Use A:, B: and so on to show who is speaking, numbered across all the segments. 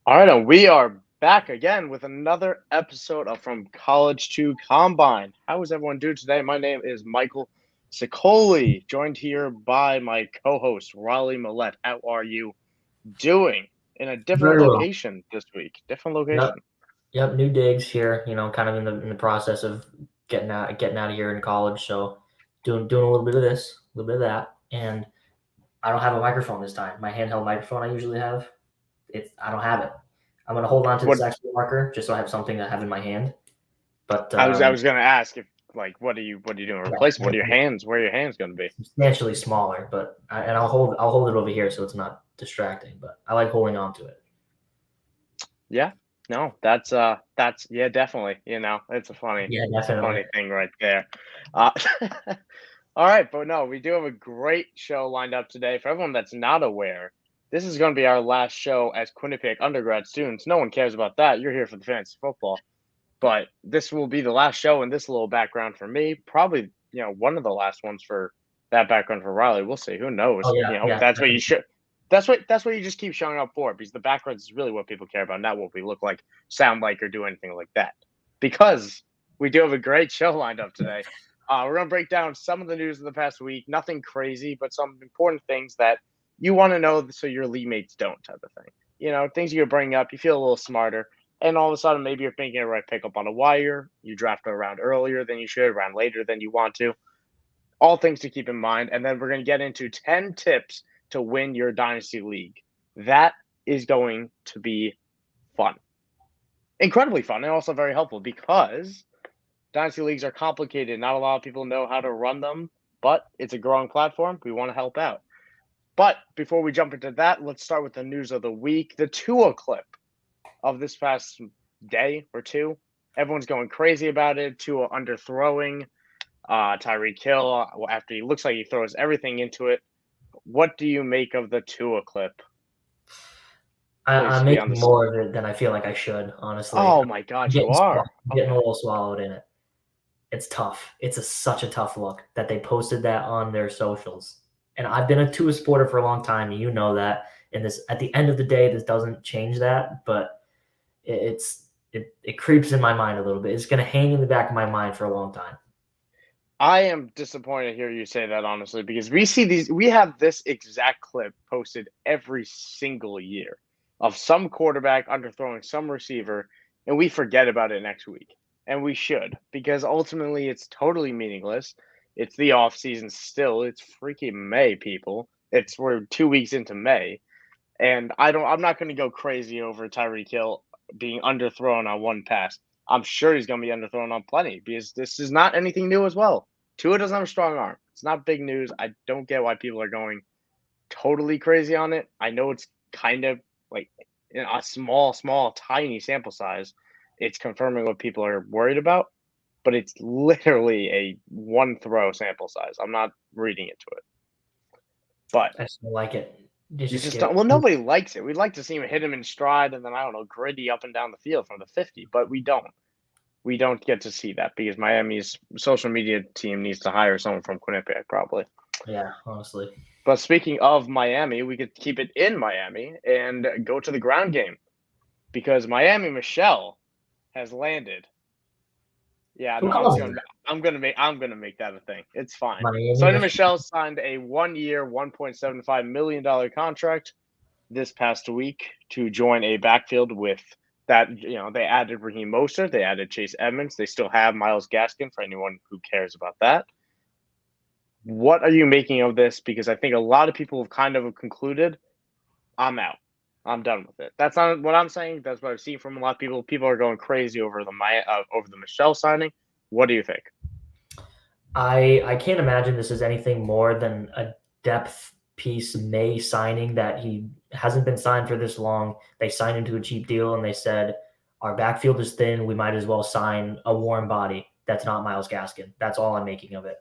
A: All right, and we are back again with another episode of From College to Combine. How is everyone doing today? My name is Michael Sicoli, joined here by my co-host Raleigh Millette. How are you doing? In a different
B: Very well.
A: location this week. Different location.
B: Yep. Yep. New digs here. Kind of in the process of getting out of here in college. So doing a little bit of this, a little bit of that, and I don't have a microphone this time. My handheld microphone I usually have, I don't have it. I'm gonna hold on to
A: What
B: this extra marker just so I have something to have in my hand. But
A: I was gonna ask if what are you doing?
B: yeah,
A: Replace what are your hands? Where are your hands gonna be?
B: substantially smaller. And I'll hold it over here so it's not distracting. But I like holding on to it.
A: Yeah. No, that's yeah, definitely. It's a funny
B: Yeah,
A: it's a
B: definitely.
A: funny thing right there. Uh All right, but no, we do have a great show lined up today. For everyone that's not aware, this is going to be our last show as Quinnipiac undergrad students. No one cares about that. You're here for the fantasy football. But this will be the last show, and this little background for me, probably, one of the last ones for that background for Riley. We'll see. Who
B: Oh
A: knows?
B: yeah, yeah,
A: That's what you
B: definitely.
A: should. That's what you just keep showing up for, because the background is really what people care about, not what we look like, sound like, or do anything like that. Because we do have a great show lined up today. We're going to break down some of the news of the past week. Nothing crazy, but some important things that you want to know so your league mates don't, type of thing. Things you can bring up. You feel a little smarter. And all of a sudden, maybe you're making a right pickup on a wire. You draft a round earlier than you should, a round later than you want to. All things to keep in mind. And then we're going to get into 10 tips to win your Dynasty League. That is going to be fun. Incredibly fun and also very helpful because Dynasty leagues are complicated. Not a lot of people know how to run them, but it's a growing platform. We want to help out. But before we jump into that, let's start with the news of the week. The Tua clip of this past day or two. Everyone's going crazy about it. Tua underthrowing Tyreek Hill after he looks like he throws everything into it. What do you make of the Tua clip?
B: I'm
A: Please be on
B: making
A: this.
B: more of it than I feel like I should, honestly.
A: Oh my
B: I'm
A: God, you
B: getting
A: are.
B: I'm getting a
A: Okay.
B: little swallowed in it. It's tough. It's such a tough look that they posted that on their socials. And I've been a Tua supporter for a long time, and you know that. And this, at the end of the day, this doesn't change that, but it creeps in my mind a little bit. It's going to hang in the back of my mind for a long time.
A: I am disappointed to hear you say that, honestly, because we have this exact clip posted every single year of some quarterback underthrowing some receiver, and we forget about it next week. And we should, because ultimately it's totally meaningless. It's the off season still. It's freaking May, people. We're 2 weeks into May. And I'm not gonna go crazy over Tyreek Hill being underthrown on one pass. I'm sure he's gonna be underthrown on plenty because this is not anything new as well. Tua doesn't have a strong arm. It's not big news. I don't get why people are going totally crazy on it. I know it's kind of like in a small, tiny sample size. It's confirming what people are worried about, but it's literally a one throw sample size. I'm not reading into it. But
B: I just don't like it. It's
A: you
B: just
A: just
B: scary.
A: don't. Well, nobody likes it. We'd like to see him hit him in stride and then, I don't know, gritty up and down the field from the 50, but we don't. We don't get to see that because Miami's social media team needs to hire someone from Quinnipiac, probably.
B: Yeah, honestly.
A: But speaking of Miami, we could keep it in Miami and go to the ground game because Miami Michelle has landed. Yeah,
B: Who
A: no, I'm
B: calls
A: gonna
B: him that?
A: I'm gonna make that a thing. It's fine.
B: Miami
A: Sonny
B: Michelle.
A: Michelle signed a 1-year, $1.75 million contract this past week to join a backfield with that. They added Raheem Mostert, they added Chase Edmonds, they still have Miles Gaskin for anyone who cares about that. What are you making of this? Because I think a lot of people have kind of concluded, I'm out. I'm done with it. That's not what I'm saying. That's what I've seen from a lot of people. People are going crazy over the Michelle signing. What do you think?
B: I can't imagine this is anything more than a depth piece May signing that he hasn't been signed for this long. They signed him to a cheap deal and they said, our backfield is thin. We might as well sign a warm body. That's not Miles Gaskin. That's all I'm making of it.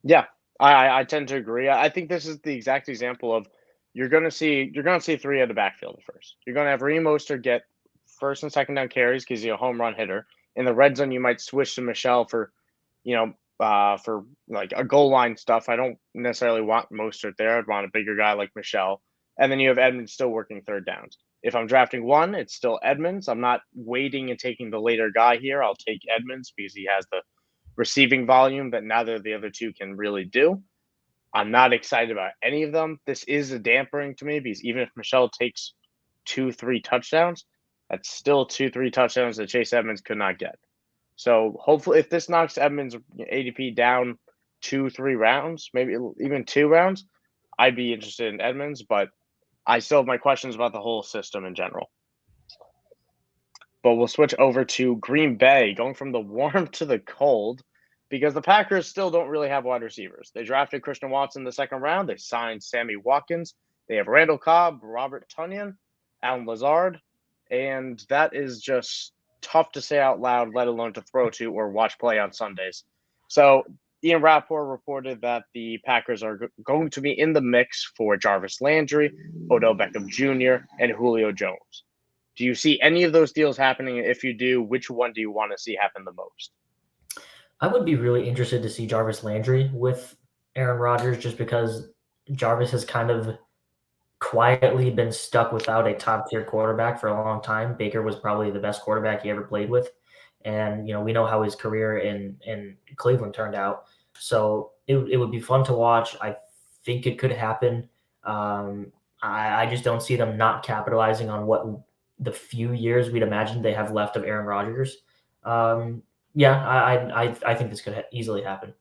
A: Yeah, I tend to agree. I think this is the exact example of you're gonna see three out of the backfield at first. You're gonna have Raheem Mostert get first and second down carries because he's a home run hitter. In the red zone, you might switch to Michelle for like a goal line stuff. I don't necessarily want Mostert there. I'd want a bigger guy like Michelle. And then you have Edmonds still working third downs. If I'm drafting one, it's still Edmonds. I'm not waiting and taking the later guy here. I'll take Edmonds because he has the receiving volume that neither of the other two can really do. I'm not excited about any of them. This is a dampering to me because even if Michelle takes 2-3 touchdowns, that's still 2-3 touchdowns that Chase Edmonds could not get. So hopefully, if this knocks Edmonds' ADP down 2-3 rounds, maybe even 2 rounds, I'd be interested in Edmonds. But I still have my questions about the whole system in general. But we'll switch over to Green Bay, going from the warm to the cold, because the Packers still don't really have wide receivers. They drafted Christian Watson in the second round. They signed Sammy Watkins. They have Randall Cobb, Robert Tonyan, Alan Lazard, and that is just tough to say out loud, let alone to throw to or watch play on Sundays. So Ian Rappaport reported that the Packers are going to be in the mix for Jarvis Landry, Odell Beckham Jr., and Julio Jones. Do you see any of those deals happening? If you do, which one do you want to see happen the most?
B: I would be really interested to see Jarvis Landry with Aaron Rodgers just because Jarvis has kind of quietly been stuck without a top-tier quarterback for a long time. Baker was probably the best quarterback he ever played with. And, we know how his career in Cleveland turned out. So it would be fun to watch. I think it could happen. I just don't see them not capitalizing on what the few years we'd imagine they have left of Aaron Rodgers. I think this could easily happen.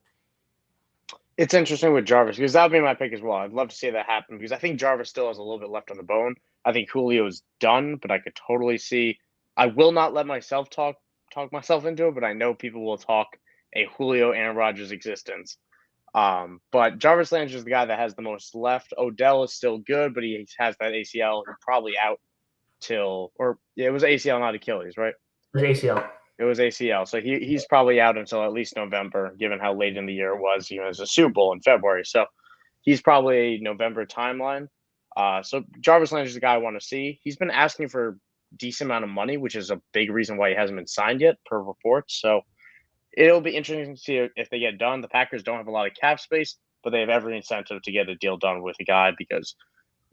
A: It's interesting with Jarvis because that would be my pick as well. I'd love to see that happen because I think Jarvis still has a little bit left on the bone. I think Julio's done, but I could totally see. I will not let myself talk myself into it, but I know people will talk a Julio Aaron Rodgers existence. But Jarvis Landry is the guy that has the most left. Odell is still good, but he has that ACL. He's probably out it was ACL, not Achilles, right?
B: It was ACL.
A: It was ACL. So he's probably out until at least November, given how late in the year it was. There's a Super Bowl in February. So he's probably a November timeline. So Jarvis Landry is the guy I want to see. He's been asking for a decent amount of money, which is a big reason why he hasn't been signed yet, per reports. So it'll be interesting to see if they get done. The Packers don't have a lot of cap space, but they have every incentive to get a deal done with a guy because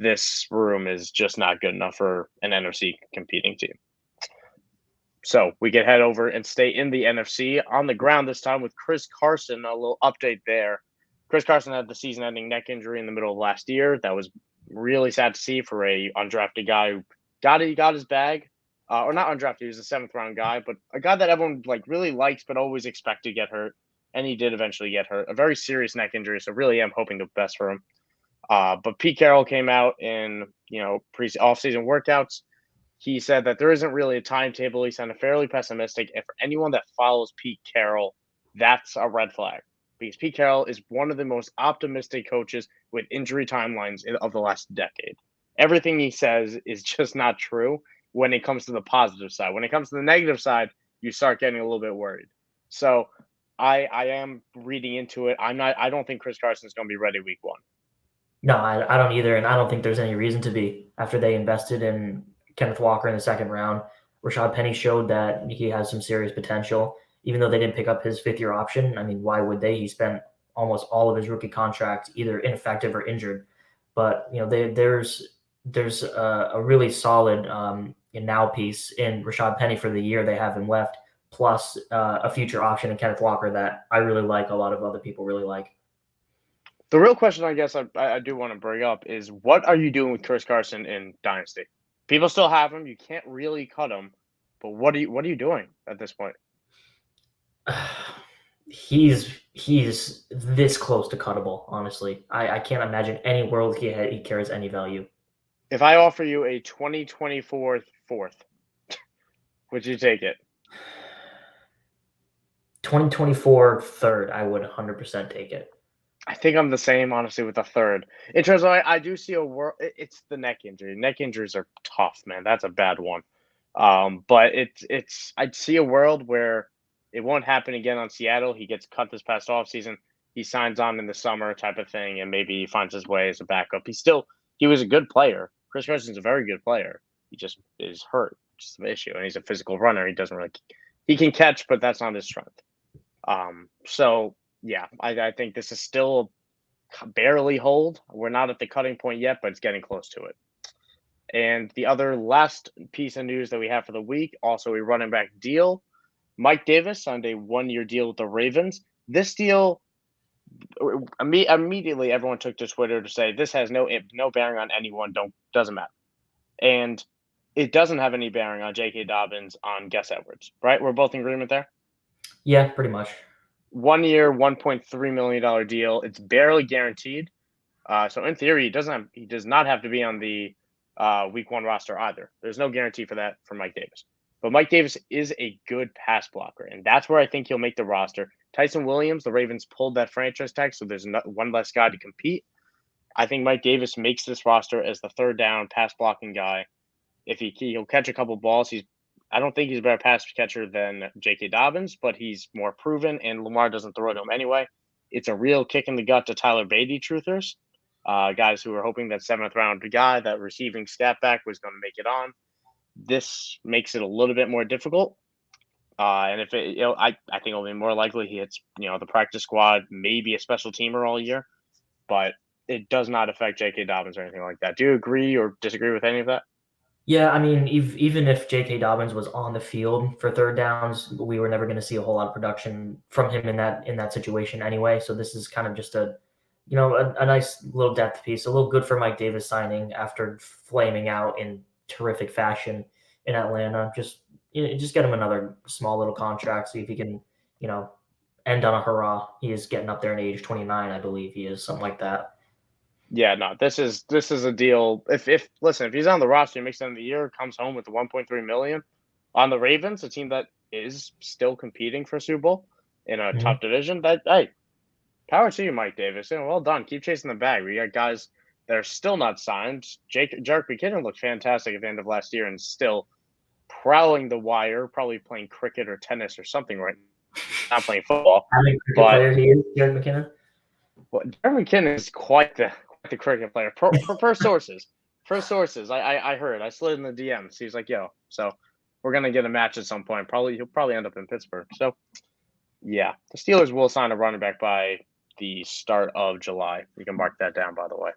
A: this room is just not good enough for an NFC competing team. So we can head over and stay in the NFC on the ground this time with Chris Carson. A little update there. Chris Carson had the season-ending neck injury in the middle of last year. That was really sad to see for a undrafted guy who got his bag. Or not undrafted, he was a 7th-round guy, but a guy that everyone really likes but always expect to get hurt, and he did eventually get hurt. A very serious neck injury, so really am hoping the best for him. But Pete Carroll came out in off-season workouts. He said that there isn't really a timetable. He sounded fairly pessimistic. And for anyone that follows Pete Carroll, that's a red flag. Because Pete Carroll is one of the most optimistic coaches with injury timelines of the last decade. Everything he says is just not true when it comes to the positive side. When it comes to the negative side, you start getting a little bit worried. So I am reading into it. I don't think Chris Carson is going to be ready week 1.
B: No, I don't either. And I don't think there's any reason to be after they invested in Kenneth Walker in the 2nd round. Rashad Penny showed that he has some serious potential, even though they didn't pick up his 5th-year option. I mean, why would they? He spent almost all of his rookie contract either ineffective or injured. But there's a really solid now piece in Rashad Penny for the year they have him left, plus a future option in Kenneth Walker that I really like. A lot of other people really like.
A: The real question, I guess, I do want to bring up is what are you doing with Chris Carson in Dynasty? People still have him. You can't really cut him, but what are you doing at this point?
B: He's this close to cuttable. Honestly, I can't imagine any world he carries any value.
A: If I offer you a 2024 4th, would you take it?
B: 2024 3rd, I would 100% take it.
A: I think I'm the same, honestly, with the 3rd. In terms of, I do see a world. It's the neck injury. Neck injuries are tough, man. That's a bad one. But I'd see a world where it won't happen again on Seattle. He gets cut this past offseason. He signs on in the summer type of thing, and maybe he finds his way as a backup. He was a good player. Chris Carson's a very good player. He just is hurt, which is the issue. And he's a physical runner. He can catch, but that's not his strength. So yeah, I think this is still barely hold. We're not at the cutting point yet, but it's getting close to it. And the other last piece of news that we have for the week, also a running back deal. Mike Davis signed a 1-year deal with the Ravens. This deal, immediately everyone took to Twitter to say this has no bearing on anyone. Doesn't matter. And it doesn't have any bearing on J.K. Dobbins, on Gus Edwards, right? We're both in agreement there?
B: Yeah, pretty much.
A: 1 year, $1.3 million deal. It's barely guaranteed. So in theory, he does not have to be on the week 1 roster either. There's no guarantee for that for Mike Davis. But Mike Davis is a good pass blocker, and that's where I think he'll make the roster. Tyson Williams, the Ravens pulled that franchise tag, so there's one less guy to compete. I think Mike Davis makes this roster as the third down pass blocking guy. If he'll catch a couple balls, I don't think he's a better pass catcher than J.K. Dobbins, but he's more proven, and Lamar doesn't throw to him anyway. It's a real kick in the gut to Tyler Beatty truthers, guys who were hoping that 7th round guy, that receiving stat back, was going to make it on. This makes it a little bit more difficult. And if it, I think it'll be more likely he hits, the practice squad, maybe a special teamer all year, but it does not affect J.K. Dobbins or anything like that. Do you agree or disagree with any of that?
B: Yeah, I mean, even if J.K. Dobbins was on the field for third downs, we were never going to see a whole lot of production from him in that situation anyway. So this is kind of just a nice little depth piece, a little good for Mike Davis signing after flaming out in terrific fashion in Atlanta. Just get him another small little contract, see if he can, end on a hurrah. He is getting up there in age, 29, I believe he is, something like that.
A: Yeah, no, this is a deal. If he's on the roster, he makes the end of the year, comes home with 1.3 million on the Ravens, a team that is still competing for Super Bowl in a tough division. Hey, power to you, Mike Davis. Well done. Keep chasing the bag. We got guys that are still not signed. Jerick McKinnon looked fantastic at the end of last year and still prowling the wire, probably playing cricket or tennis or something right now. Not playing football.
B: Cricket player he is, Jerick McKinnon.
A: Well, Jerick McKinnon is quite the cricket player. Per sources. I heard. I slid in the DMs. He's like, yo, so we're gonna get a match at some point. He'll probably end up in Pittsburgh. So yeah, the Steelers will sign a running back by the start of July. You can mark that down, by the way.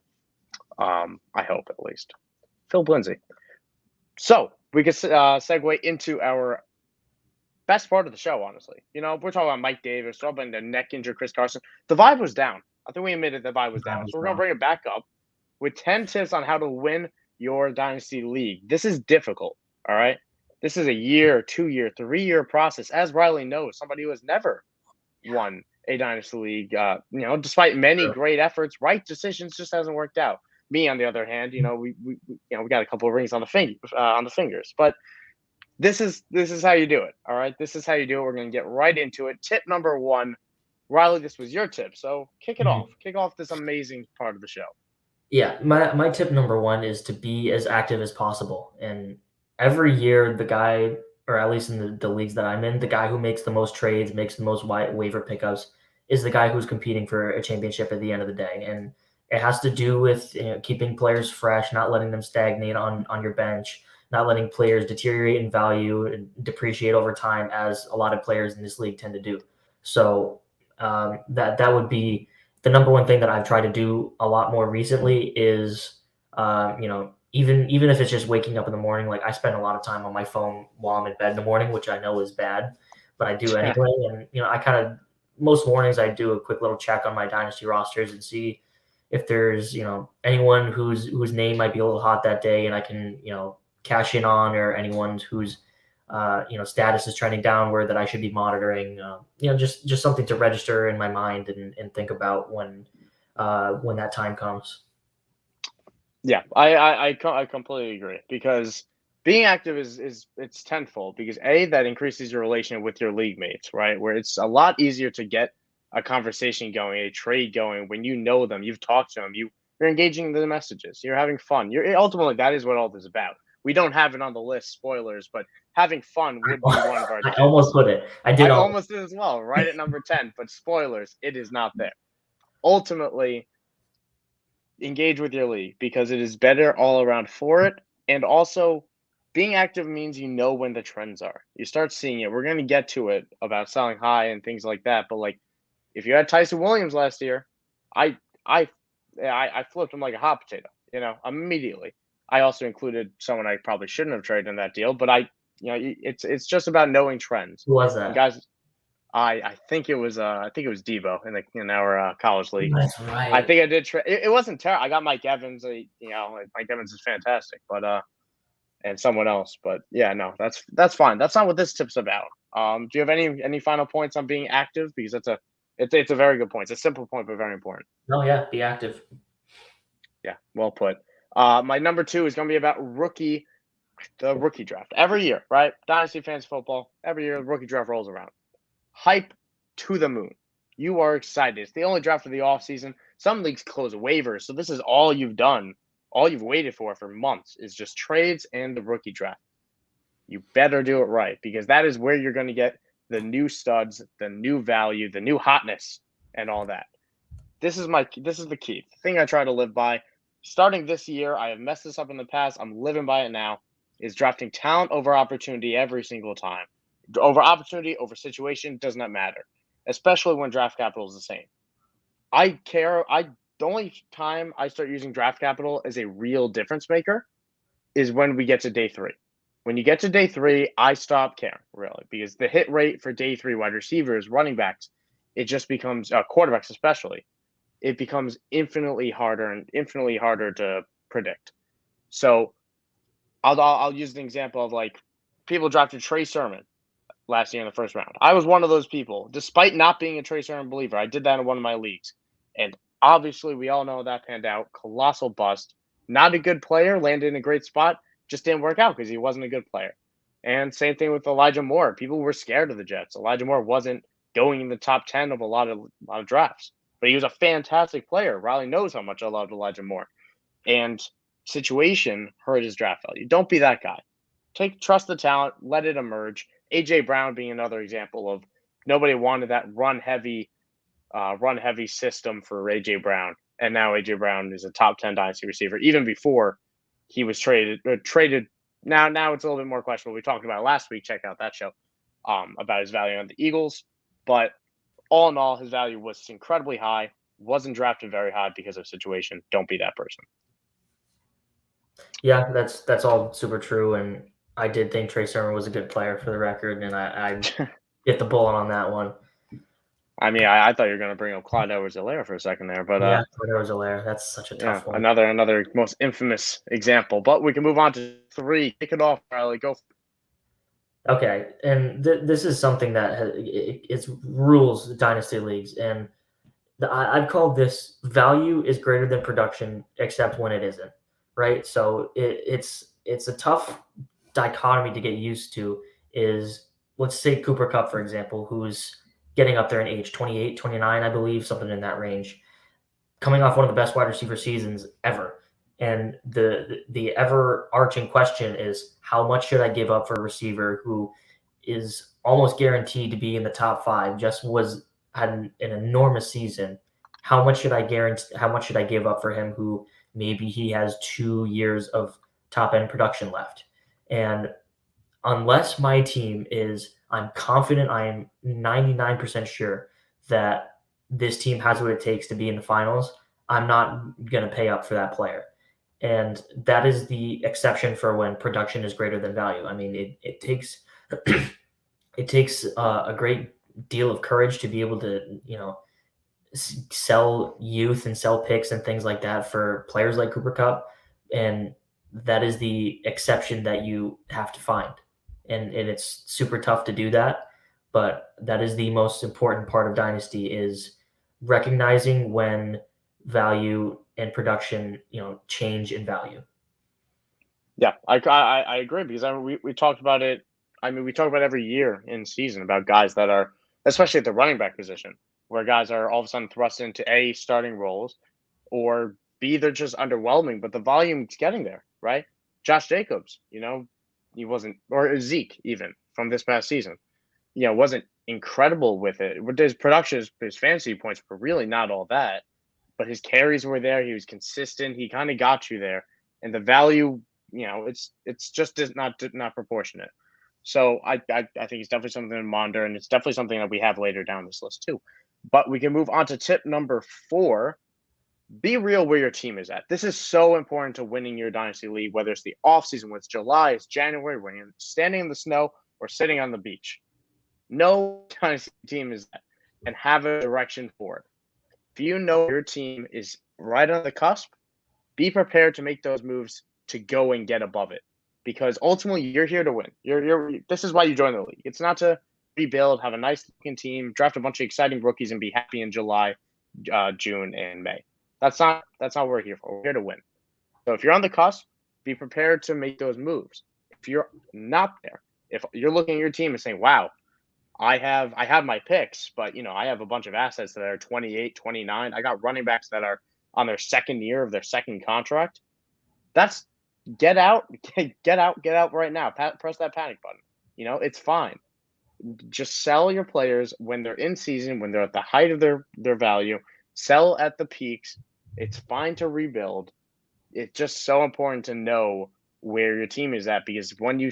A: I hope at least. Phil Lindsay. So we could segue into our best part of the show, honestly. We're talking about Mike Davis, talking about the neck injured Chris Carson. The vibe was down. I think we admitted the vibe was down. So we're going to bring it back up with 10 tips on how to win your Dynasty League. This is difficult, all right? This is a year, 2-year, 3-year process. As Riley knows, somebody who has never won a Dynasty League, despite many great efforts, right decisions just hasn't worked out. Me, on the other hand, we got a couple of rings on the fingers, but this is how you do it. All right. This is how you do it. We're going to get right into it. Tip number 1, Riley, this was your tip. So kick it off. Kick off this amazing part of the show.
B: Yeah. My tip number 1 is to be as active as possible. And every year, the guy, or at least in the leagues that I'm in, the guy who makes the most trades, makes the most waiver pickups is the guy who's competing for a championship at the end of the day. And it has to do with keeping players fresh, not letting them stagnate on your bench, not letting players deteriorate in value and depreciate over time, as a lot of players in this league tend to do. So that would be the number one thing that I've tried to do a lot more recently is, even if it's just waking up in the morning, like I spend a lot of time on my phone while I'm in bed in the morning, which I know is bad, but I do anyway. And, I kind of, most mornings I do a quick little check on my Dynasty rosters and see if there's, anyone whose name might be a little hot that day and I can, cash in on, or anyone whose status is trending downward that I should be monitoring. Just something to register in my mind and think about when that time comes.
A: Yeah, I completely agree, because being active is it's tenfold, because that increases your relation with your league mates, right? Where it's a lot easier to get a conversation going, a trade going when you know them, you've talked to them, you're engaging in the messages, you're having fun. Ultimately, that is what all this is about. We don't have it on the list, spoilers, but having fun would be one of our
B: I almost put it. I
A: almost did as well, right at number 10, but spoilers, it is not there. Ultimately, engage with your league, because it is better all around for it. And also, being active means when the trends are. You start seeing it. We're going to get to it about selling high and things like that, but if you had Tyson Williams last year, I I flipped him like a hot potato, immediately. I also included someone I probably shouldn't have traded in that deal, but it's just about knowing trends.
B: Who was
A: And
B: that?
A: guys, I think it was Debo in our college league.
B: That's
A: I
B: right.
A: think I did. It wasn't terrible. I got Mike Evans. Mike Evans is fantastic, but and someone else. But yeah, no, that's fine. That's not what this tip's about. Do you have any final points on being active? Because it's a very good point. It's a simple point, but very important.
B: Oh yeah, be active.
A: Yeah, well put. My number 2 is going to be about the rookie draft. Every year, right? Dynasty fans football. Every year, the rookie draft rolls around. Hype to the moon. You are excited. It's the only draft of the offseason. Some leagues close waivers, so this is all you've done. All you've waited for months is just trades and the rookie draft. You better do it right, because that is where you're going to get the new studs, the new value, the new hotness, and all that. This is the key. The thing I try to live by. Starting this year, I have messed this up in the past. I'm living by it now. Is drafting talent over opportunity every single time. Over opportunity, over situation, does not matter. Especially when draft capital is the same. The only time I start using draft capital as a real difference maker is when we get to day 3. When you get to day 3, I stop caring, really, because the hit rate for day 3 wide receivers, running backs, it just becomes quarterbacks especially. It becomes infinitely harder to predict. So I'll use an example of people drafted Trey Sermon last year in the first round. I was one of those people, despite not being a Trey Sermon believer. I did that in one of my leagues, and obviously we all know that panned out. Colossal bust. Not a good player. Landed in a great spot. Just didn't work out because he wasn't a good player. And same thing with Elijah Moore. People were scared of the Jets. Elijah Moore wasn't going in the top 10 of a lot of drafts. But he was a fantastic player. Riley knows how much I loved Elijah Moore. And situation hurt his draft value. Don't be that guy. Trust the talent, let it emerge. AJ Brown being another example of nobody wanted that run heavy system for AJ Brown. And now AJ Brown is a top 10 dynasty receiver. Even before he was traded. Now it's a little bit more questionable. We talked about it last week. Check out that show about his value on the Eagles. But all in all, his value was incredibly high. Wasn't drafted very high because of situation. Don't be that person.
B: Yeah, that's all super true. And I did think Trey Sermon was a good player, for the record, and I get the bullet on that one.
A: I mean, I thought you were going to bring up Clyde Edwards-Helaire for a second there, but
B: yeah, Clyde Edwards-Helaire. That's such a tough one.
A: Another most infamous example. But we can move on to 3. Kick it off, Riley. Go.
B: Okay, and this is something that it's rules dynasty leagues, and I've called this value is greater than production, except when it isn't, right? So it's a tough dichotomy to get used to. Is, let's say Cooper Kupp, for example, who's getting up there in age, 28, 29, I believe, something in that range, coming off one of the best wide receiver seasons ever. And the ever arching question is, how much should I give up for a receiver who is almost guaranteed to be in the top 5, had an enormous season? How much should I give up for him, who maybe he has 2 years of top end production left? And unless my team I'm confident, I am 99% sure that this team has what it takes to be in the finals, I'm not going to pay up for that player. And that is the exception for when production is greater than value. I mean, it takes it takes a great deal of courage to be able to, sell youth and sell picks and things like that for players like Cooper Kupp. And that is the exception that you have to find. And it's super tough to do that. But that is the most important part of Dynasty, is recognizing when value and production, change in value.
A: Yeah, I agree, because we talked about it. I mean, we talk about every year in season about guys that are, especially at the running back position, where guys are all of a sudden thrust into A, starting roles, or B, they're just underwhelming, but the volume's getting there, right? Josh Jacobs, he wasn't, or Zeke even from this past season, wasn't incredible with it. With his production, his fantasy points were really not all that, but his carries were there. He was consistent. He kind of got you there, and the value, it's just not proportionate. So I think it's definitely something to monitor, and it's definitely something that we have later down this list too. But we can move on to tip number 4. Be real where your team is at. This is so important to winning your Dynasty League, whether it's the offseason, whether it's July, it's January, when you're standing in the snow or sitting on the beach. Know Dynasty team is at and have a direction for it. If you know your team is right on the cusp, be prepared to make those moves to go and get above it. Because ultimately you're here to win. This is why you join the league. It's not to rebuild, have a nice looking team, draft a bunch of exciting rookies and be happy in July, June, and May. That's not what we're here for. We're here to win. So if you're on the cusp, be prepared to make those moves. If you're not there, if you're looking at your team and saying, wow, I have my picks, but I have a bunch of assets that are 28, 29. I got running backs that are on their second year of their second contract. That's get out right now. Press that panic button. It's fine. Just sell your players when they're in season, when they're at the height of their value. Sell at the peaks. It's fine to rebuild. It's just so important to know where your team is at, because when you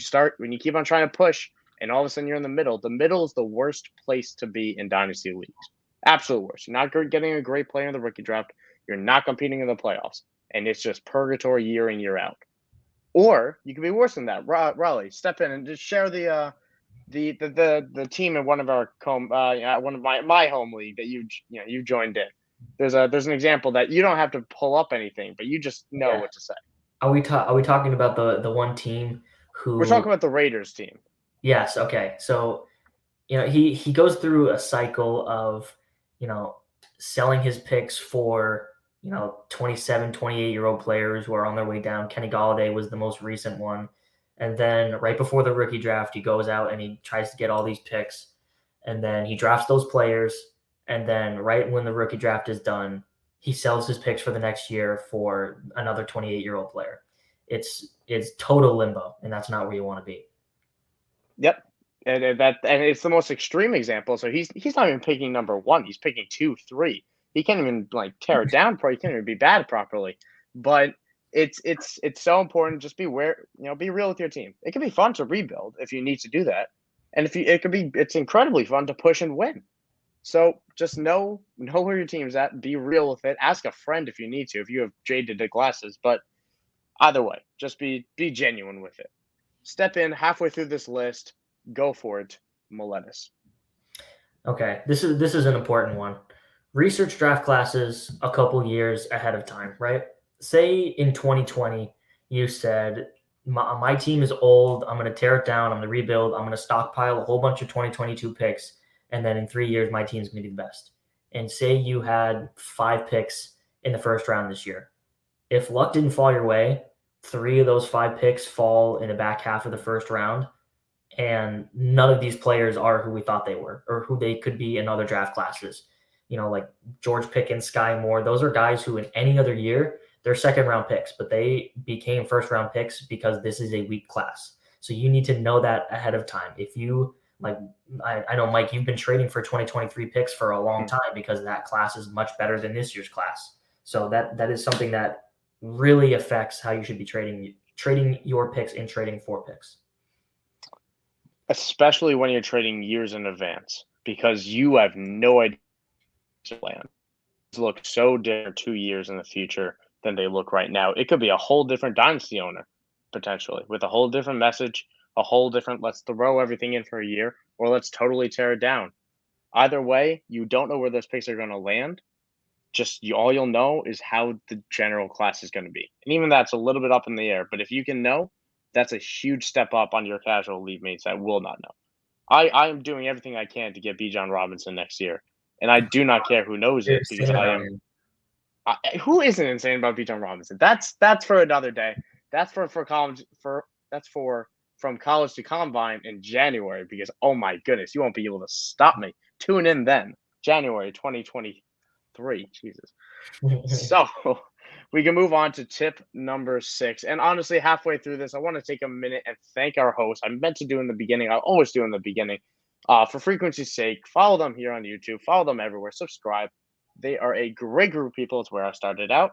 A: keep on trying to push and all of a sudden you're in the middle is the worst place to be in Dynasty leagues. Absolute worst. You're not getting a great player in the rookie draft. You're not competing in the playoffs. And it's just purgatory year in, year out. Or you could be worse than that. Raleigh, step in and just share the team in one of our one of my home league that you joined in. There's an example that you don't have to pull up anything, but you just know what to say.
B: Are we talking about the one team who
A: We're talking about the Raiders team?
B: Yes. Okay. So, he goes through a cycle of, selling his picks for, 27, 28-year-old players who are on their way down. Kenny Golladay was the most recent one. And then right before the rookie draft, he goes out and he tries to get all these picks. And then he drafts those players. And then right when the rookie draft is done, he sells his picks for the next year for another 28-year-old player. It's total limbo, and that's not where you want to be.
A: Yep. And it's the most extreme example. So he's not even picking number one. He's picking 2, 3. He can't even tear it down. He can't even be bad properly. But it's so important. Just be real with your team. It can be fun to rebuild if you need to do that, and it's incredibly fun to push and win. So just know where your team's at. Be real with it. Ask a friend if you need to, if you have jaded glasses. But either way, just be genuine with it. Step in halfway through this list. Go for it, Miletus.
B: Okay, this is an important one. Research draft classes a couple years ahead of time, right? Say in 2020, you said, my team is old. I'm going to tear it down. I'm going to rebuild. I'm going to stockpile a whole bunch of 2022 picks. And then in 3 years, my team's going to be the best. And say you had 5 picks in the first round this year. If luck didn't fall your way, 3 of those 5 picks fall in the back half of the first round. And none of these players are who we thought they were or who they could be in other draft classes. Like George Pickens, Sky Moore, those are guys who in any other year, they're second round picks, but they became first round picks because this is a weak class. So you need to know that ahead of time. If you I know, Mike, you've been trading for 2023 picks for a long time because that class is much better than this year's class. So that is something that really affects how you should be trading your picks and trading for picks.
A: Especially when you're trading years in advance, because you have no idea to plan. Look so different 2 years in the future than they look right now. It could be a whole different dynasty owner, potentially, with a whole different message, a whole different let's throw everything in for a year, or let's totally tear it down. Either way, you don't know where those picks are going to land. All you'll know is how the general class is going to be. And even that's a little bit up in the air. But if you can know, that's a huge step up on your casual league mates that will not know. I am doing everything I can to get Bijan Robinson next year. And I do not care who knows it, because I am. Who isn't insane about Bijan Robinson? That's for another day. That's for college. That's from college to combine in January, because oh my goodness, you won't be able to stop me. Tune in then, January 2023. Jesus. So we can move on to tip number 6. And honestly, halfway through this, I want to take a minute and thank our host. I meant to do in the beginning. I always do in the beginning. For frequency's sake, follow them here on YouTube. Follow them everywhere. Subscribe. They are a great group of people. It's where I started out.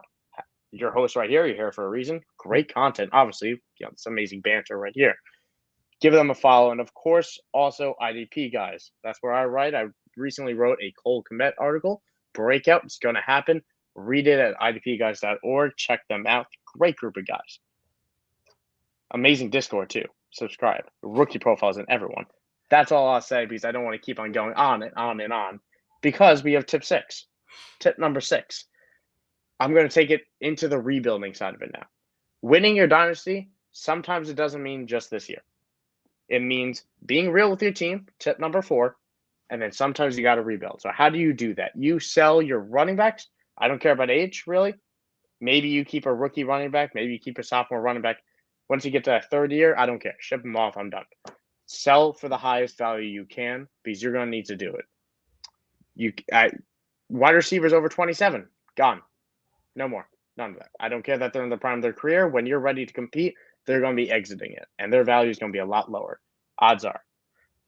A: Your host right here. You're here for a reason. Great content. Obviously, it's amazing banter right here. Give them a follow. And of course, also IDP guys. That's where I write. I recently wrote a Cole Kmet article. Breakout. It's going to happen Read it at idpguys.org. Check them out. Great group of guys. Amazing Discord, too. Subscribe. Rookie profiles and everyone. That's all I'll say because I don't want to keep on going on and on and on because we have tip 6. Tip number 6. I'm going to take it into the rebuilding side of it now. Winning your dynasty, sometimes it doesn't mean just this year. It means being real with your team, tip number 4, and then sometimes you got to rebuild. So how do you do that? You sell your running backs. I don't care about age, really. Maybe you keep a rookie running back. Maybe you keep a sophomore running back. Once you get to that third year, I don't care. Ship them off. I'm done. Sell for the highest value you can because you're going to need to do it. Wide receivers over 27, gone. No more. None of that. I don't care that they're in the prime of their career. When you're ready to compete, they're going to be exiting it, and their value is going to be a lot lower. Odds are.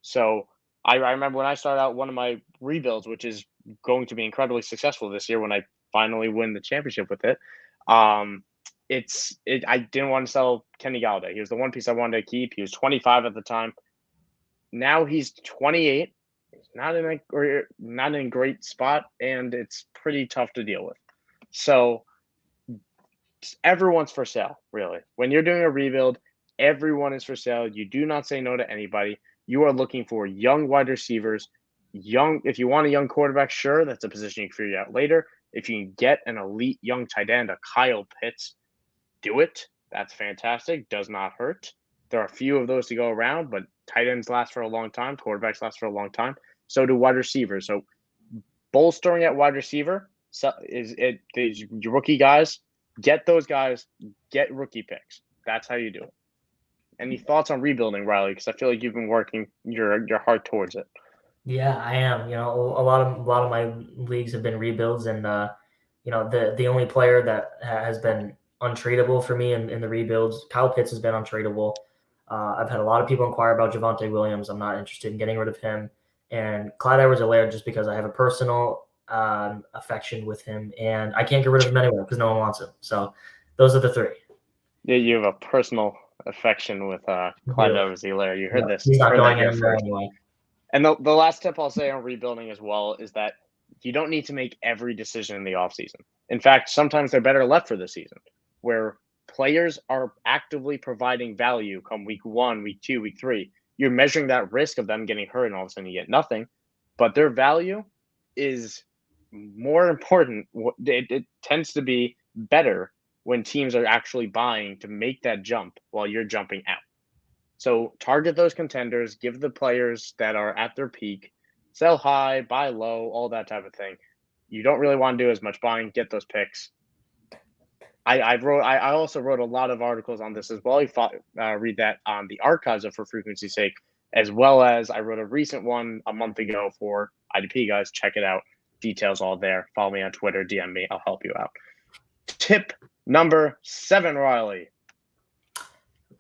A: So I remember when I started out one of my rebuilds, which is going to be incredibly successful this year when I finally win the championship with it. I didn't want to sell Kenny Galladay. He was the one piece I wanted to keep. He was 25 at the time. Now he's 28. He's not in a great spot, and it's pretty tough to deal with. So everyone's for sale, really. When you're doing a rebuild, everyone is for sale. You do not say no to anybody. You are looking for young wide receivers. If you want a young quarterback, sure, that's a position you can figure out later. If you can get an elite young tight end, a Kyle Pitts, do it. That's fantastic. Does not hurt. There are a few of those to go around, but tight ends last for a long time. Quarterbacks last for a long time. So do wide receivers. So bolstering at wide receiver is your rookie guys. Get those guys. Get rookie picks. That's how you do it. Any thoughts on rebuilding, Riley? Because I feel like you've been working your heart towards it.
B: Yeah, I am. A lot of my leagues have been rebuilds, and the only player that has been untradeable for me in the rebuilds, Kyle Pitts has been untradeable. I've had a lot of people inquire about Javonte Williams. I'm not interested in getting rid of him, and Clyde Edwards-Helaire just because I have a personal affection with him, and I can't get rid of him anyway because no one wants him. So those are the 3.
A: Yeah, you have a personal affection with Clyde Edwards-Helaire. You heard this.
B: He's not going
A: anywhere
B: anyway.
A: And the last tip I'll say on rebuilding as well is that you don't need to make every decision in the offseason. In fact, sometimes they're better left for the season, where players are actively providing value come week 1, week 2, week 3. You're measuring that risk of them getting hurt, and all of a sudden you get nothing. But their value is more important. It tends to be better when teams are actually buying to make that jump while you're jumping out. So target those contenders, give the players that are at their peak, sell high, buy low, all that type of thing. You don't really want to do as much buying, get those picks. I also wrote a lot of articles on this as well. You read that on the archives of For Frequency's Sake, as well as I wrote a recent one a month ago for IDP guys. Check it out. Details all there. Follow me on Twitter, DM me. I'll help you out. Tip number 7, Riley.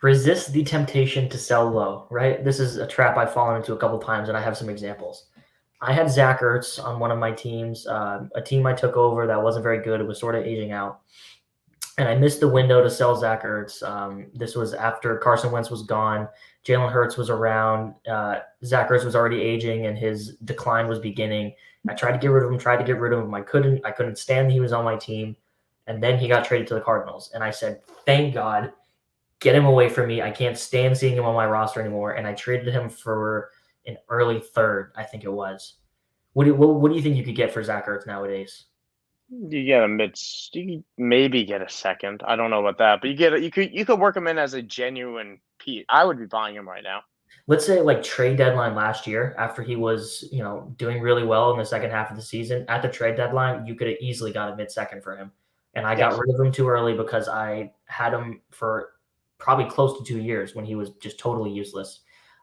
B: Resist the temptation to sell low, right? This is a trap I've fallen into a couple times, and I have some examples. I had Zach Ertz on one of my teams, a team I took over that wasn't very good. It was sort of aging out. And I missed the window to sell Zach Ertz. This was after Carson Wentz was gone. Jalen Hurts was around. Zach Ertz was already aging, and his decline was beginning. I tried to get rid of him. I couldn't stand that he was on my team. And then he got traded to the Cardinals. And I said, thank God. Get him away from me. I can't stand seeing him on my roster anymore. And I traded him for an early 3rd, I think it was. What do you think you could get for Zach Ertz nowadays?
A: You get you maybe get a 2nd. I don't know about that, but you could work him in as a genuine piece. I would be buying him right now.
B: Let's say like trade deadline last year, after he was doing really well in the second half of the season. At the trade deadline, you could have easily got a mid-2nd for him, and I got rid of him too early because I had him for probably close to 2 years when he was just totally useless.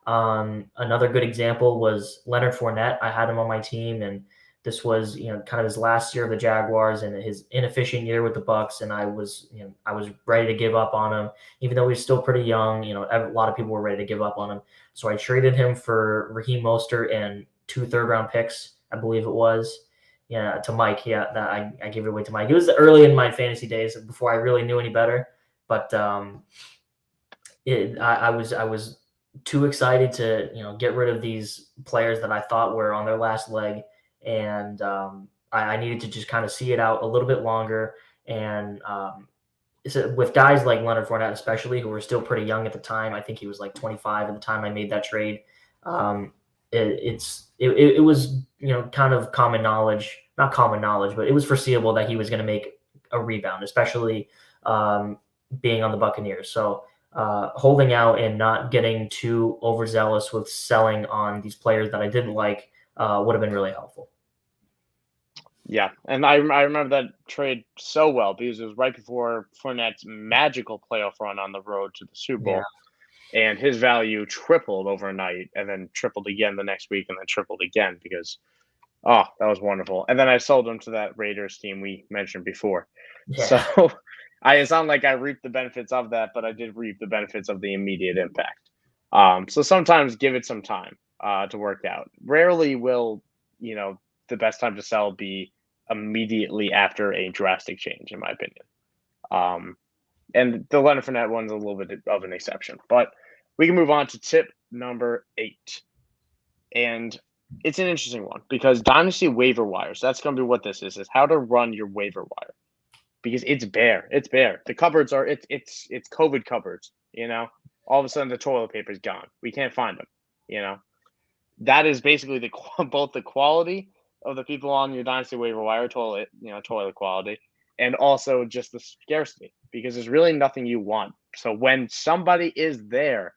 B: Another good example was Leonard Fournette. I had him on my team, and this was kind of his last year of the Jaguars and his inefficient year with the Bucs, and I was ready to give up on him, even though he was still pretty young. A lot of people were ready to give up on him, so I traded him for Raheem Mostert and 2 third-round picks, I believe it was. To Mike. I gave it away to Mike. It was early in my fantasy days before I really knew any better, but I was too excited to get rid of these players that I thought were on their last leg, and I I needed to just kind of see it out a little bit longer. And so with guys like Leonard Fournette, especially, who were still pretty young at the time, I think he was like 25 at the time I made that trade. It was, kind of common knowledge, not common knowledge, but it was foreseeable that he was going to make a rebound, especially being on the Buccaneers. So holding out and not getting too overzealous with selling on these players that I didn't like would have been really helpful.
A: Yeah, and I remember that trade so well because it was right before Fournette's magical playoff run on the road to the Super Bowl. Yeah. And his value tripled overnight and then tripled again the next week and then tripled again because, that was wonderful. And then I sold him to that Raiders team we mentioned before. Yeah. So it's not like I reaped the benefits of that, but I did reap the benefits of the immediate impact. So sometimes give it some time to work out. Rarely will, the best time to sell be immediately after a drastic change, in my opinion. And the Leonard Fournette one's a little bit of an exception. But we can move on to tip number 8. And it's an interesting one because Dynasty waiver wires, that's going to be what this is how to run your waiver wire. Because it's bare. It's bare. The cupboards are, it's COVID cupboards, All of a sudden the toilet paper is gone. We can't find them, That is basically both the quality of the people on your Dynasty waiver wire, toilet quality, and also just the scarcity because there's really nothing you want. So when somebody is there,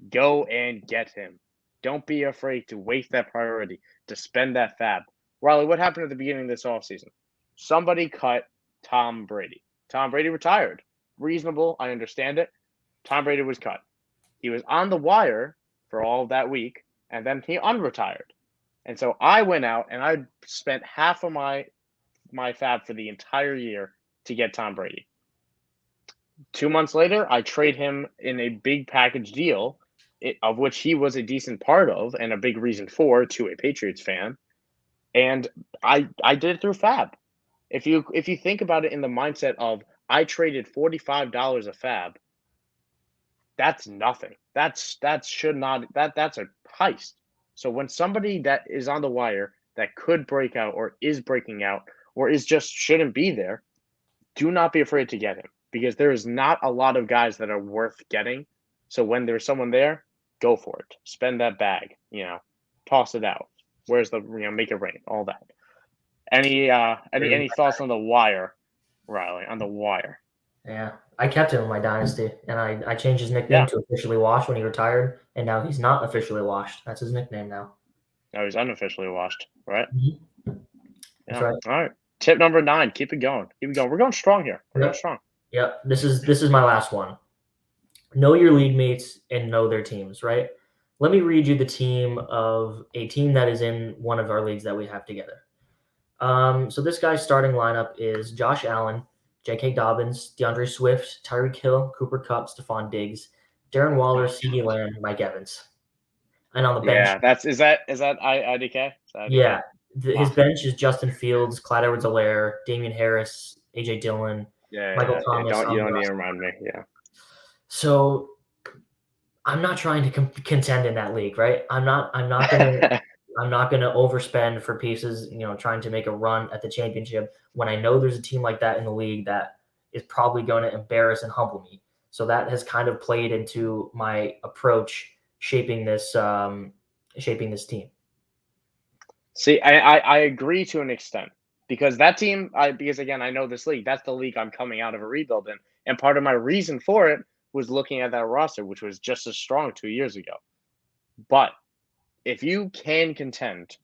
A: go and get him. Don't be afraid to waste that priority, to spend that fab. Riley, what happened at the beginning of this offseason? Somebody cut Tom Brady. Tom Brady retired. Reasonable. I understand it. Tom Brady was cut. He was on the wire for all of that week, and then he unretired. And so I went out and I spent half of my fab for the entire year to get Tom Brady. 2 months later, I trade him in a big package deal, of which he was a decent part of and a big reason for to a Patriots fan. And I did it through fab. If you think about it in the mindset of I traded $45 a fab, that's nothing. That's a heist. So when somebody that is on the wire that could break out or is breaking out or is just shouldn't be there, do not be afraid to get him because there is not a lot of guys that are worth getting. So when there's someone there, go for it. Spend that bag, toss it out. Where's the, make it rain, all that. Any thoughts on the wire, Riley, on the wire?
B: Yeah, I kept him in my Dynasty, and I changed his nickname to Officially Washed when he retired, and now he's not Officially Washed. That's his nickname now.
A: No, he's unofficially washed, right?
B: Mm-hmm. That's right.
A: All right. Tip number 9. Keep it going. We're going strong here. We're going strong.
B: Yep. This is my last one. Know your league mates and know their teams, right? Let me read you the team of a team that is in one of our leagues that we have together. So this guy's starting lineup is Josh Allen, J.K. Dobbins, DeAndre Swift, Tyreek Hill, Cooper Kupp, Stephon Diggs, Darren Waller, CeeDee Lamb, Mike Evans. And on the bench,
A: is that IDK?
B: Yeah, his bench is Justin Fields, Clyde Edwards-Helaire, Damian Harris, AJ Dillon, Michael Thomas.
A: You don't need to remind me. Yeah.
B: So I'm not trying to contend in that league, right? I'm not gonna I'm not gonna overspend for pieces, trying to make a run at the championship when I know there's a team like that in the league that is probably going to embarrass and humble me. So that has kind of played into my approach shaping this team.
A: See, I agree to an extent because that team, because again, I know this league, that's the league I'm coming out of a rebuild in. And part of my reason for it was looking at that roster, which was just as strong 2 years ago. But if you can contend,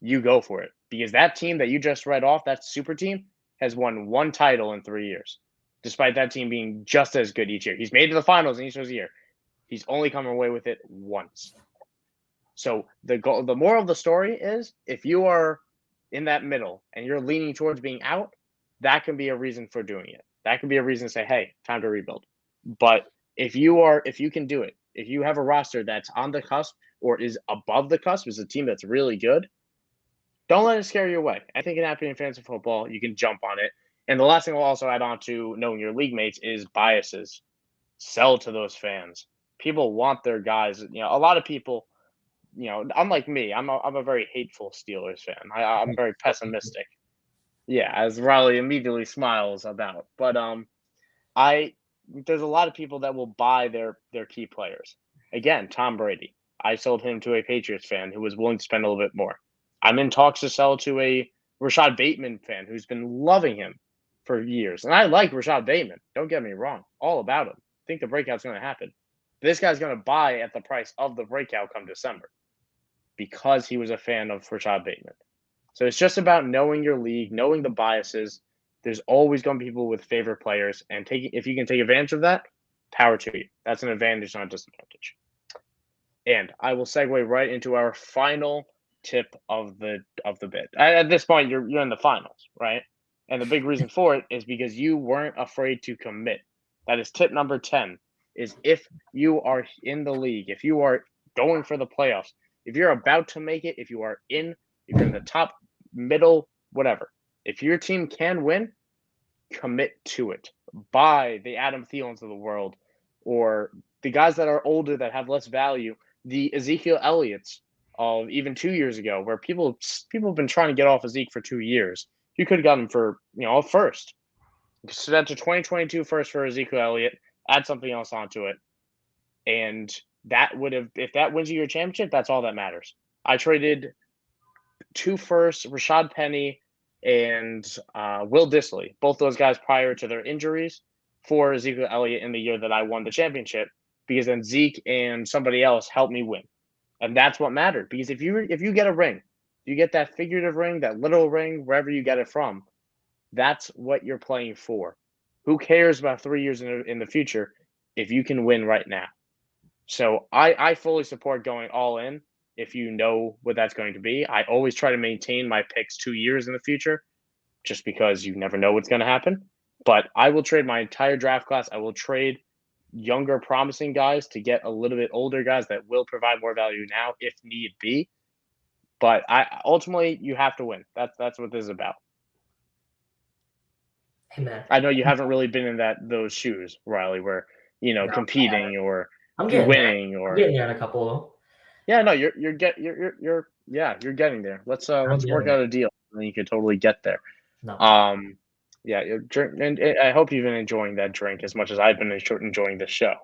A: you go for it because that team that you just read off, that super team, has won 1 title in 3 years, despite that team being just as good each year. He's made it to the finals in each of his year. He's only come away with it once. So the moral of the story is if you are in that middle and you're leaning towards being out, that can be a reason for doing it. That can be a reason to say, hey, time to rebuild. But if you can do it, if you have a roster that's on the cusp or is above the cusp, is a team that's really good, don't let it scare you away. Anything can happen in fantasy football. You can jump on it. And the last thing I'll also add on to knowing your league mates is biases. Sell to those fans. People want their guys. A lot of people, unlike me, I'm a very hateful Steelers fan. I'm very pessimistic. Yeah, as Riley immediately smiles about. But I there's a lot of people that will buy their key players. Again, Tom Brady. I sold him to a Patriots fan who was willing to spend a little bit more. I'm in talks to sell to a Rashad Bateman fan who's been loving him for years. And I like Rashad Bateman. Don't get me wrong. All about him. I think the breakout's going to happen. This guy's going to buy at the price of the breakout come December because he was a fan of Rashad Bateman. So it's just about knowing your league, knowing the biases. There's always going to be people with favorite players, and if you can take advantage of that, power to you. That's an advantage, not a disadvantage. And I will segue right into our final tip of the bit. At this point, you're in the finals, right? And the big reason for it is because you weren't afraid to commit. That is tip number 10. Is if you are in the league, if you are going for the playoffs, if you're about to make it, if you're in the top, middle, whatever. If your team can win, commit to it. Buy the Adam Thielens of the world, or the guys that are older that have less value, the Ezekiel Elliott's of even 2 years ago, where people have been trying to get off Zeke for 2 years. You could have gotten him for a first. So that's a 2022 first for Ezekiel Elliott. Add something else onto it, and that would have, if that wins you your championship, that's all that matters. I traded 2 firsts, Rashad Penny and Will Dissly, both those guys prior to their injuries, for Ezekiel Elliott in the year that I won the championship, because then Zeke and somebody else helped me win. And that's what mattered, because if you get a ring, you get that figurative ring, that literal ring, wherever you get it from, that's what you're playing for. Who cares about 3 years in the future if you can win right now? So I fully support going all in if you know what that's going to be. I always try to maintain my picks 2 years in the future just because you never know what's going to happen. But I will trade my entire draft class. I will trade younger, promising guys to get a little bit older guys that will provide more value now if need be. But ultimately, you have to win. That's what this is about.
B: Hey, man.
A: I know you haven't really been in those shoes, Riley, where no, competing or
B: I'm getting
A: winning
B: there.
A: or
B: I'm getting there in a couple of them.
A: Yeah, no, you're getting there. Let's work out a deal, and you can totally get there.
B: No.
A: Yeah, drink, and I hope you've been enjoying that drink as much as I've been enjoying this show.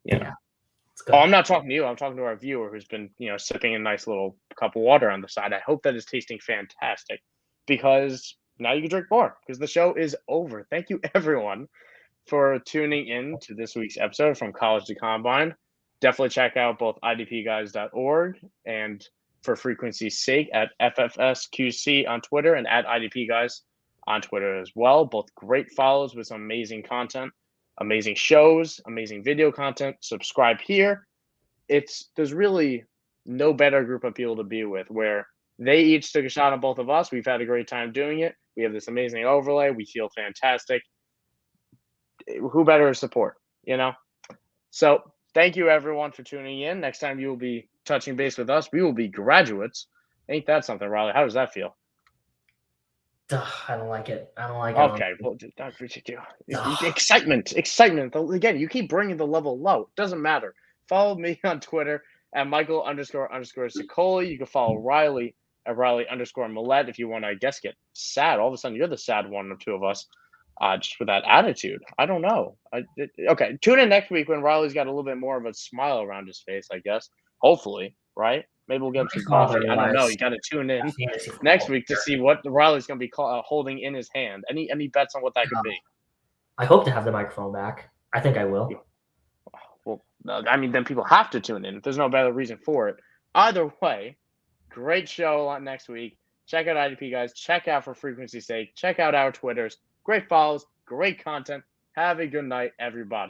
B: Yeah. It's good.
A: Oh, I'm not talking to you. I'm talking to our viewer who's been sipping a nice little cup of water on the side. I hope that is tasting fantastic, because now you can drink more because the show is over. Thank you everyone for tuning in to this week's episode from College to Combine. Definitely check out both idpguys.org and, for frequency's sake, at FFSQC on Twitter and at IDPguys on Twitter as well. Both great follows with some amazing content, amazing shows, amazing video content. Subscribe here. There's really no better group of people to be with, where they each took a shot on both of us. We've had a great time doing it. We have this amazing overlay. We feel fantastic. Who better to support, So thank you everyone for tuning in. Next time you will be touching base with us, we will be graduates. Ain't that something, Riley? How does that feel?
B: I don't like it. I don't like
A: Okay,
B: it.
A: well, excitement. Again, you keep bringing the level low. It doesn't matter. Follow me on Twitter at Michael__Sicoli. You can follow Riley at Riley_Millette if you want to, I guess, get sad. All of a sudden, you're the sad one of two of us. Just with that attitude. I don't know. Okay, tune in next week when Riley's got a little bit more of a smile around his face, I guess. Hopefully, right? Maybe we'll get him some coffee. I don't know. You got to tune in next week to see what Riley's going to be holding in his hand. Any bets on what that could be?
B: I hope to have the microphone back. I think I will.
A: Well, I mean, then people have to tune in. There's no better reason for it. Either way, great show next week. Check out IDP Guys. Check out For Frequency's Sake. Check out our Twitters. Great follows, great content. Have a good night, everybody.